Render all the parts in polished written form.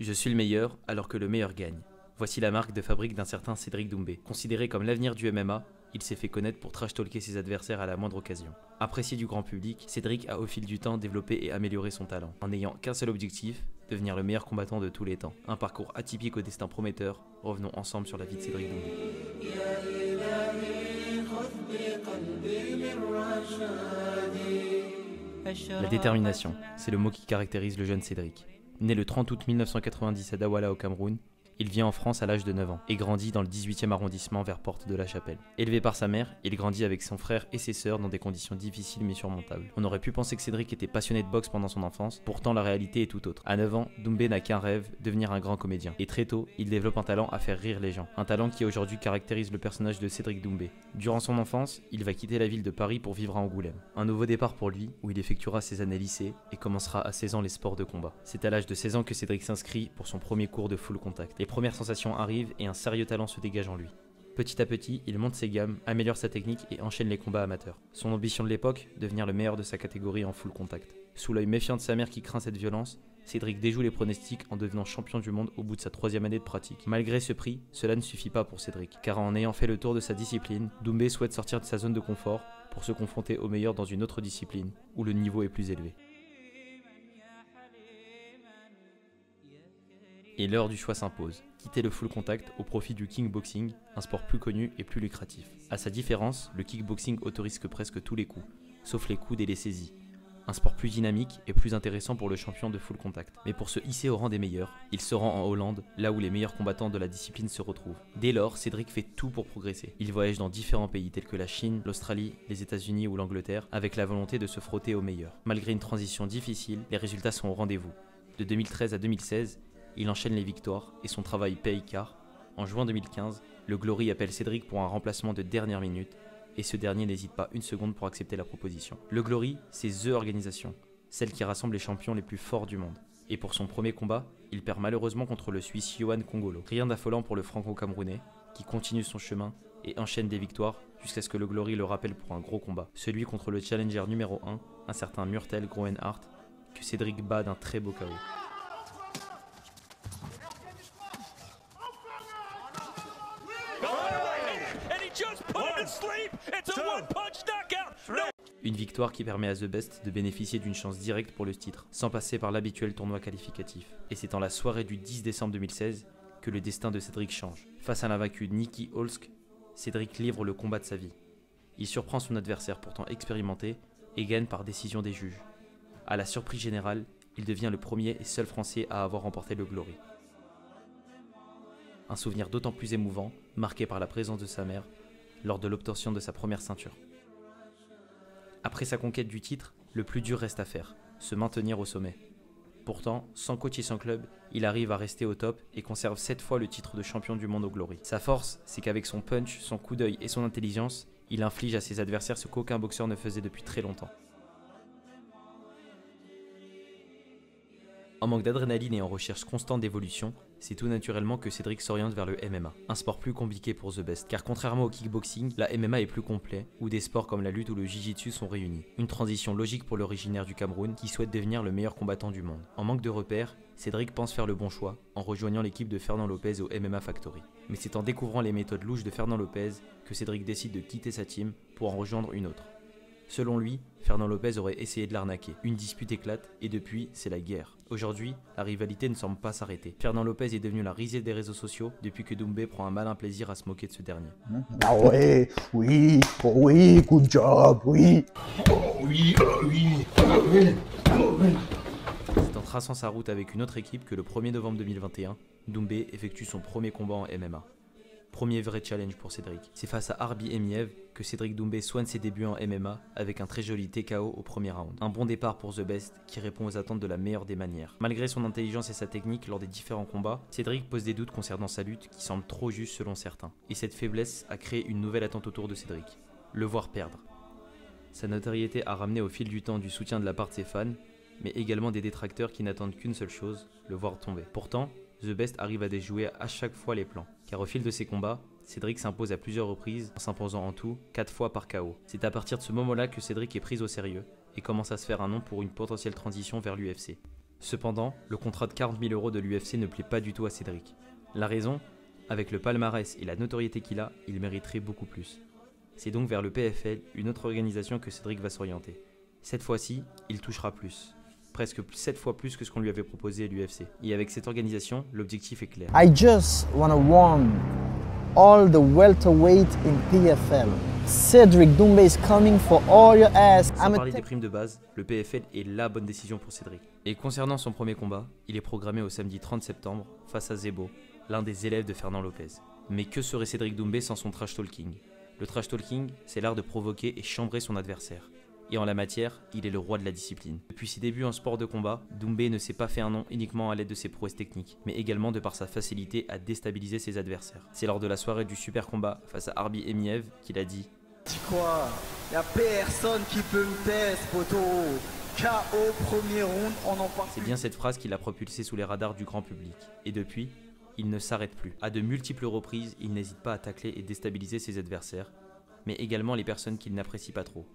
Je suis le meilleur alors que le meilleur gagne. Voici la marque de fabrique d'un certain Cédric Doumbé. Considéré comme l'avenir du MMA, il s'est fait connaître pour trash-talker ses adversaires à la moindre occasion. Apprécié du grand public, Cédric a au fil du temps développé et amélioré son talent, en n'ayant qu'un seul objectif, devenir le meilleur combattant de tous les temps. Un parcours atypique au destin prometteur, revenons ensemble sur la vie de Cédric Doumbé. La détermination, c'est le mot qui caractérise le jeune Cédric. Né le 30 août 1990 à Douala au Cameroun, il vient en France à l'âge de 9 ans et grandit dans le 18e arrondissement vers Porte de la Chapelle. Élevé par sa mère, il grandit avec son frère et ses sœurs dans des conditions difficiles mais surmontables. On aurait pu penser que Cédric était passionné de boxe pendant son enfance, pourtant la réalité est tout autre. À 9 ans, Doumbé n'a qu'un rêve, devenir un grand comédien. Et très tôt, il développe un talent à faire rire les gens. Un talent qui aujourd'hui caractérise le personnage de Cédric Doumbé. Durant son enfance, il va quitter la ville de Paris pour vivre à Angoulême. Un nouveau départ pour lui, où il effectuera ses années lycée et commencera à 16 ans les sports de combat. C'est à l'âge de 16 ans que Cédric s'inscrit pour son premier cours de full contact. Les premières sensations arrivent et un sérieux talent se dégage en lui. Petit à petit, il monte ses gammes, améliore sa technique et enchaîne les combats amateurs. Son ambition de l'époque, devenir le meilleur de sa catégorie en full contact. Sous l'œil méfiant de sa mère qui craint cette violence, Cédric déjoue les pronostics en devenant champion du monde au bout de sa 3e année de pratique. Malgré ce prix, cela ne suffit pas pour Cédric, car en ayant fait le tour de sa discipline, Doumbé souhaite sortir de sa zone de confort pour se confronter aux meilleurs dans une autre discipline, où le niveau est plus élevé. Et l'heure du choix s'impose, quitter le full contact au profit du kickboxing, un sport plus connu et plus lucratif. À sa différence, le kickboxing autorise que presque tous les coups, sauf les coudes et les saisies. Un sport plus dynamique et plus intéressant pour le champion de full contact. Mais pour se hisser au rang des meilleurs, il se rend en Hollande, là où les meilleurs combattants de la discipline se retrouvent. Dès lors, Cédric fait tout pour progresser. Il voyage dans différents pays tels que la Chine, l'Australie, les États-Unis ou l'Angleterre, avec la volonté de se frotter aux meilleurs. Malgré une transition difficile, les résultats sont au rendez-vous. De 2013 à 2016, il enchaîne les victoires et son travail paye car, en juin 2015, le Glory appelle Cédric pour un remplacement de dernière minute et ce dernier n'hésite pas une seconde pour accepter la proposition. Le Glory, c'est THE organisation, celle qui rassemble les champions les plus forts du monde. Et pour son premier combat, il perd malheureusement contre le Suisse Yohan Kongolo. Rien d'affolant pour le franco-camerounais, qui continue son chemin et enchaîne des victoires jusqu'à ce que le Glory le rappelle pour un gros combat. Celui contre le challenger numéro 1, un certain Murtel Groenhart, que Cédric bat d'un très beau KO. Une victoire qui permet à The Best de bénéficier d'une chance directe pour le titre, sans passer par l'habituel tournoi qualificatif. Et c'est en la soirée du 10 décembre 2016 que le destin de Cédric change. Face à l'invaincu Niki Holsk, Cédric livre le combat de sa vie. Il surprend son adversaire pourtant expérimenté et gagne par décision des juges. À la surprise générale, il devient le premier et seul Français à avoir remporté le Glory. Un souvenir d'autant plus émouvant, marqué par la présence de sa mère, lors de l'obtention de sa première ceinture. Après sa conquête du titre, le plus dur reste à faire, se maintenir au sommet. Pourtant, sans coach et sans club, il arrive à rester au top et conserve 7 fois le titre de champion du monde au Glory. Sa force, c'est qu'avec son punch, son coup d'œil et son intelligence, il inflige à ses adversaires ce qu'aucun boxeur ne faisait depuis très longtemps. En manque d'adrénaline et en recherche constante d'évolution, c'est tout naturellement que Cédric s'oriente vers le MMA. Un sport plus compliqué pour The Best, car contrairement au kickboxing, la MMA est plus complet, où des sports comme la lutte ou le jiu-jitsu sont réunis. Une transition logique pour l'originaire du Cameroun, qui souhaite devenir le meilleur combattant du monde. En manque de repères, Cédric pense faire le bon choix, en rejoignant l'équipe de Fernand Lopez au MMA Factory. Mais c'est en découvrant les méthodes louches de Fernand Lopez que Cédric décide de quitter sa team pour en rejoindre une autre. Selon lui, Fernand Lopez aurait essayé de l'arnaquer. Une dispute éclate et depuis, c'est la guerre. Aujourd'hui, la rivalité ne semble pas s'arrêter. Fernand Lopez est devenu la risée des réseaux sociaux depuis que Doumbé prend un malin plaisir à se moquer de ce dernier. Ah ouais, oui, oh oui, good job, oui. Oh oui, oui, oui, oui. C'est en traçant sa route avec une autre équipe que le 1er novembre 2021, Doumbé effectue son premier combat en MMA. Premier vrai challenge pour Cédric. C'est face à Arbi Emiev que Cédric Doumbé soigne ses débuts en MMA avec un très joli TKO au premier round. Un bon départ pour The Best qui répond aux attentes de la meilleure des manières. Malgré son intelligence et sa technique lors des différents combats, Cédric pose des doutes concernant sa lutte qui semble trop juste selon certains. Et cette faiblesse a créé une nouvelle attente autour de Cédric. Le voir perdre. Sa notoriété a ramené au fil du temps du soutien de la part de ses fans, mais également des détracteurs qui n'attendent qu'une seule chose, le voir tomber. Pourtant, The Best arrive à déjouer à chaque fois les plans, car au fil de ses combats, Cédric s'impose à plusieurs reprises en s'imposant en tout 4 fois par KO. C'est à partir de ce moment-là que Cédric est pris au sérieux et commence à se faire un nom pour une potentielle transition vers l'UFC. Cependant, le contrat de 40 000 € de l'UFC ne plaît pas du tout à Cédric. La raison ? Avec le palmarès et la notoriété qu'il a, il mériterait beaucoup plus. C'est donc vers le PFL, une autre organisation, que Cédric va s'orienter. Cette fois-ci, il touchera plus. Presque 7 fois plus que ce qu'on lui avait proposé à l'UFC. Et avec cette organisation, l'objectif est clair. I just want to warn all the welterweight in PFL. Cédric Doumbé is coming for all your ass. Sans parler des primes de base, le PFL est la bonne décision pour Cédric. Et concernant son premier combat, il est programmé au samedi 30 septembre face à Zebo, l'un des élèves de Fernand Lopez. Mais que serait Cédric Doumbé sans son trash talking ? Le trash talking, c'est l'art de provoquer et chambrer son adversaire. Et en la matière, il est le roi de la discipline. Depuis ses débuts en sport de combat, Doumbé ne s'est pas fait un nom uniquement à l'aide de ses prouesses techniques, mais également de par sa facilité à déstabiliser ses adversaires. C'est lors de la soirée du super combat face à Arbi Emiev qu'il a dit « Tu quoi ? Y'a personne qui peut me tester, poto. KO premier round, on en parle. » C'est bien cette phrase qui l'a propulsé sous les radars du grand public. Et depuis, il ne s'arrête plus. À de multiples reprises, il n'hésite pas à tacler et déstabiliser ses adversaires, mais également les personnes qu'il n'apprécie pas trop.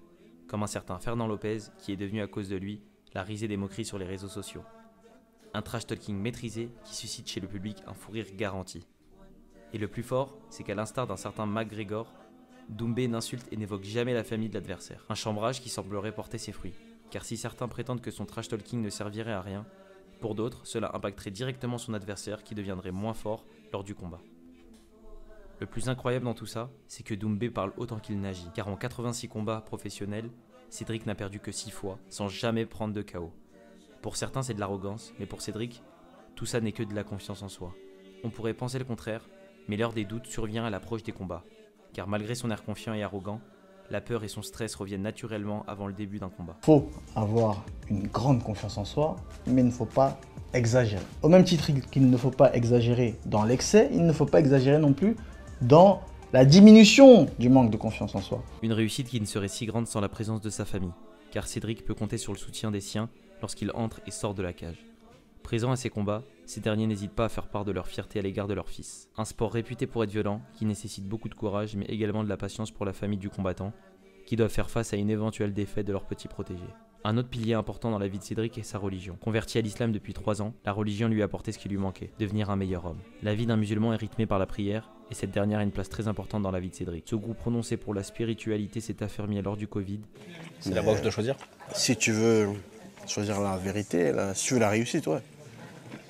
Comme un certain Fernand Lopez, qui est devenu à cause de lui la risée des moqueries sur les réseaux sociaux. Un trash talking maîtrisé qui suscite chez le public un fou rire garanti. Et le plus fort, c'est qu'à l'instar d'un certain McGregor, Doumbé n'insulte et n'évoque jamais la famille de l'adversaire. Un chambrage qui semblerait porter ses fruits. Car si certains prétendent que son trash talking ne servirait à rien, pour d'autres, cela impacterait directement son adversaire qui deviendrait moins fort lors du combat. Le plus incroyable dans tout ça, c'est que Doumbé parle autant qu'il n'agit, car en 86 combats professionnels, Cédric n'a perdu que 6 fois, sans jamais prendre de KO. Pour certains, c'est de l'arrogance, mais pour Cédric, tout ça n'est que de la confiance en soi. On pourrait penser le contraire, mais l'heure des doutes survient à l'approche des combats, car malgré son air confiant et arrogant, la peur et son stress reviennent naturellement avant le début d'un combat. Il faut avoir une grande confiance en soi, mais il ne faut pas exagérer. Au même titre qu'il ne faut pas exagérer dans l'excès, il ne faut pas exagérer non plus dans la diminution du manque de confiance en soi. Une réussite qui ne serait si grande sans la présence de sa famille, car Cédric peut compter sur le soutien des siens lorsqu'il entre et sort de la cage. Présent à ses combats, ces derniers n'hésitent pas à faire part de leur fierté à l'égard de leur fils. Un sport réputé pour être violent, qui nécessite beaucoup de courage, mais également de la patience pour la famille du combattant, qui doivent faire face à une éventuelle défaite de leur petit protégé. Un autre pilier important dans la vie de Cédric est sa religion. Converti à l'islam depuis 3 ans, la religion lui a apporté ce qui lui manquait, devenir un meilleur homme. La vie d'un musulman est rythmée par la prière, et cette dernière a une place très importante dans la vie de Cédric. Ce goût prononcé pour la spiritualité s'est affermi lors du Covid. C'est là-bas que je dois choisir. Si tu veux choisir la vérité, si tu veux la réussite, ouais.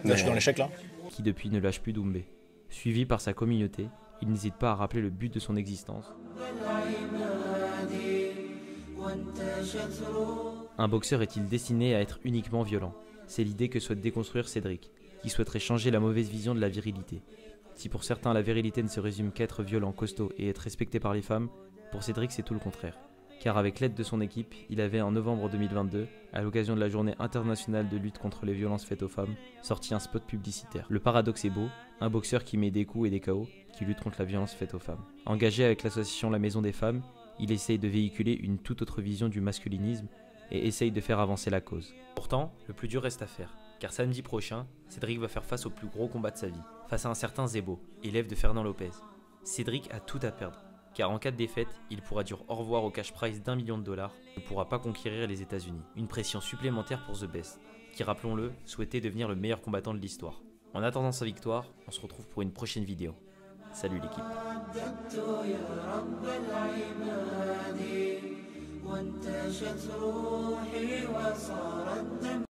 Là, je suis dans l'échec, là. Qui depuis ne lâche plus Doumbé. Suivi par sa communauté, il n'hésite pas à rappeler le but de son existence. Un boxeur est-il destiné à être uniquement violent ? C'est l'idée que souhaite déconstruire Cédric, qui souhaiterait changer la mauvaise vision de la virilité. Si pour certains la virilité ne se résume qu'à être violent, costaud et être respecté par les femmes, pour Cédric c'est tout le contraire. Car avec l'aide de son équipe, il avait en novembre 2022, à l'occasion de la journée internationale de lutte contre les violences faites aux femmes, sorti un spot publicitaire. Le paradoxe est beau, un boxeur qui met des coups et des KO, qui lutte contre la violence faite aux femmes. Engagé avec l'association La Maison des Femmes, il essaye de véhiculer une toute autre vision du masculinisme et essaye de faire avancer la cause. Pourtant, le plus dur reste à faire, car samedi prochain, Cédric va faire face au plus gros combat de sa vie, face à un certain Zebo, élève de Fernand Lopez. Cédric a tout à perdre, car en cas de défaite, il pourra dire au revoir au cash prize d'$1 million et ne pourra pas conquérir les États-Unis. Une pression supplémentaire pour The Best, qui, rappelons-le, souhaitait devenir le meilleur combattant de l'histoire. En attendant sa victoire, on se retrouve pour une prochaine vidéo. Salut l'équipe.